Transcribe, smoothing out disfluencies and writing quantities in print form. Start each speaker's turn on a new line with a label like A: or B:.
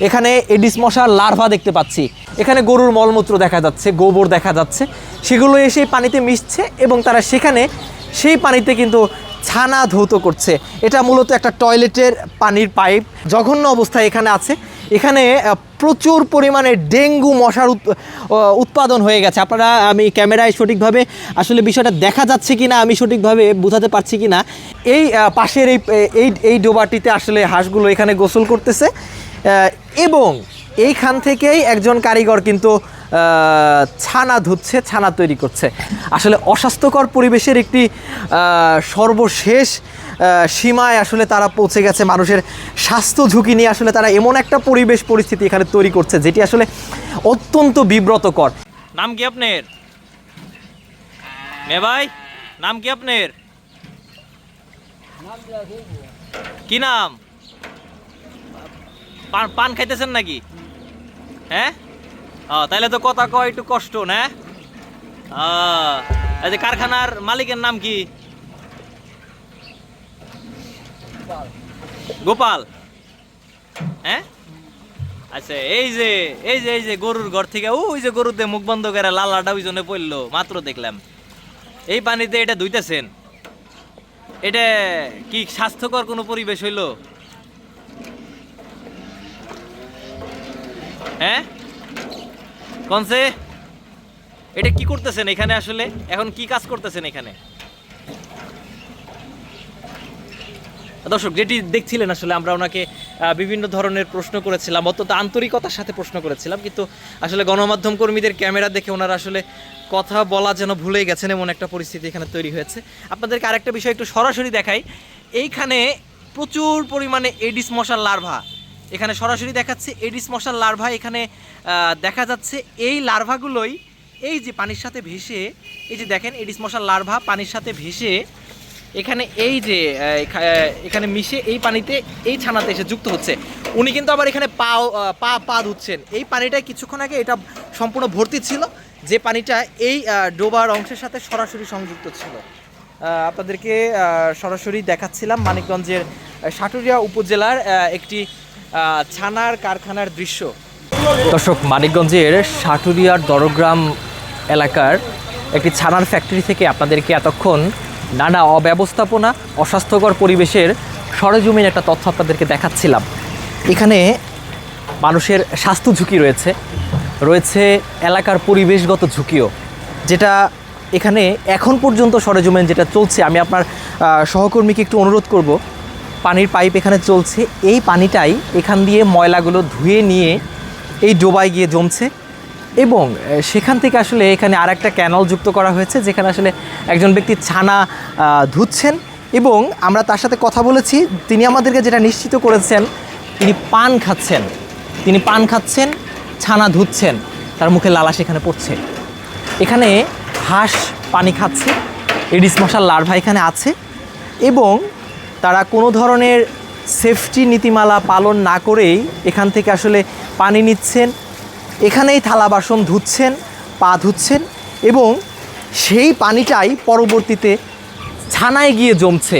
A: এখানে এডিস মশার লার্ভা দেখতে পাচ্ছি, এখানে গরুর মলমূত্র দেখা যাচ্ছে, গোবর দেখা যাচ্ছে, সেগুলো এসে পানিতে মিশছে এবং তারা সেখানে সেই পানিতে কিন্তু ছানা ধৌত করছে। এটা মূলত একটা টয়লেটের পানির পাইপ, জঘন্য অবস্থায় এখানে আছে। এখানে প্রচুর পরিমাণে ডেঙ্গু মশার উৎপাদন হয়ে গেছে। আপনারা, আমি ক্যামেরায় সঠিকভাবে আসলে বিষয়টা দেখা যাচ্ছে কি না আমি সঠিকভাবে বোঝাতে পারছি কি না। এই পাশের এই ডোবাটিতে আসলে হাঁসগুলো এখানে গোসল করতেছে এবং এইখান থেকেই একজন কারিগর কিন্তু ছানা ধুচ্ছে, ছানা তৈরি করছে। আসলে অস্বাস্থ্যকর পরিবেশের একটি সর্বশেষ সীমায় আসলে তারা পৌঁছে গেছে। মানুষের স্বাস্থ্য ঝুঁকি নিয়ে আসলে তারা এমন একটা পরিবেশ পরিস্থিতি এখানে তৈরি করছে যেটি আসলে অত্যন্ত বিব্রতকর। নাম কি আপনার? মে ভাই, নাম কি আপনার? কি নাম? পান খাইতেছেন নাকি? হ্যাঁ, তাইলে তো কথা কয় একটু কষ্ট না। এই যে কারখানার মালিকের নাম কি? গোপাল। হ্যাঁ, আচ্ছা। এই যে গরুর ঘর থেকে ওই যে গরুতে মুখ বন্ধ করে লালাটা ওই জন্য পড়লো, মাত্র দেখলাম। এই পানিতে এটা ধুইতেছেন, এটা কি স্বাস্থ্যকর কোনো পরিবেশ হইল? হ্যাঁ, কনসে এটা কি করতেছেন এখানে? আসলে এখন কি কাজ করতেছেন এখানে? দর্শক, যেটি দেখছিলেন আসলে আমরা ওনাকে বিভিন্ন ধরনের প্রশ্ন করেছিলাম, অত্যন্ত আন্তরিকতার সাথে প্রশ্ন করেছিলাম, কিন্তু আসলে গণমাধ্যম কর্মীদের ক্যামেরা দেখে ওনারা আসলে কথা বলা যেন ভুলেই গেছেন, এমন একটা পরিস্থিতি এখানে তৈরি হয়েছে। আপনাদেরকে আরেকটা বিষয় একটু সরাসরি দেখাই। এইখানে প্রচুর পরিমাণে এডিস মশার লার্ভা, এখানে সরাসরি দেখাচ্ছে এডিস মশার লার্ভা এখানে দেখা যাচ্ছে। এই লার্ভাগুলোই এই যে পানির সাথে ভেসে, এই যে দেখেন এডিস মশার লার্ভা পানির সাথে ভেসে এখানে এই যে এখানে মিশে এই পানিতে এই ছানাতে এসে যুক্ত হচ্ছে। উনি কিন্তু আবার এখানে পা ধুচ্ছেন। এই পানিটায় কিছুক্ষণ আগে এটা সম্পূর্ণ ভর্তি ছিল, যে পানিটা এই ডোবার অংশের সাথে সরাসরি সংযুক্ত ছিল। আপনাদেরকে সরাসরি দেখাচ্ছিলাম মানিকগঞ্জের সাটুরিয়া উপজেলার একটি ছানার কারখানার দৃশ্য। দর্শক, মানিকগঞ্জের সাটুরিয়ার দরগ্রাম এলাকার একটি ছানার ফ্যাক্টরি থেকে আপনাদেরকে এতক্ষণ নানা অব্যবস্থাপনা, অস্বাস্থ্যকর পরিবেশের সরেজমিন একটা তথ্য আপনাদেরকে দেখাচ্ছিলাম। এখানে মানুষের স্বাস্থ্য ঝুঁকি রয়েছে এলাকার পরিবেশগত ঝুঁকিও, যেটা এখানে এখন পর্যন্ত সরেজমিন যেটা চলছে। আমি আপনার সহকর্মীকে একটু অনুরোধ করব, পানির পাইপ এখানে চলছে, এই পানিটাই এখান দিয়ে ময়লাগুলো ধুয়ে নিয়ে এই ডোবায় গিয়ে জমছে এবং সেখান থেকে আসলে এখানে আর একটা ক্যানাল যুক্ত করা হয়েছে, যেখানে আসলে একজন ব্যক্তি ছানা ধুচ্ছেন এবং আমরা তার সাথে কথা বলেছি। তিনি আমাদেরকে যেটা নিশ্চিত করেছেন, তিনি পান খাচ্ছেন, ছানা ধুচ্ছেন, তার মুখে লালা সেখানে পড়ছে। এখানে হাঁস পানি খাচ্ছে, এডিস মশার লার্ভা এখানে আছে এবং তারা কোনো ধরনের সেফটি নীতিমালা পালন না করেই এখান থেকে আসলে পানি নিচ্ছেন, এখানেই থালা বাসন ধুচ্ছেন, পা ধুচ্ছেন এবং সেই পানিটাই পরবর্তীতে ছানায় গিয়ে জমছে।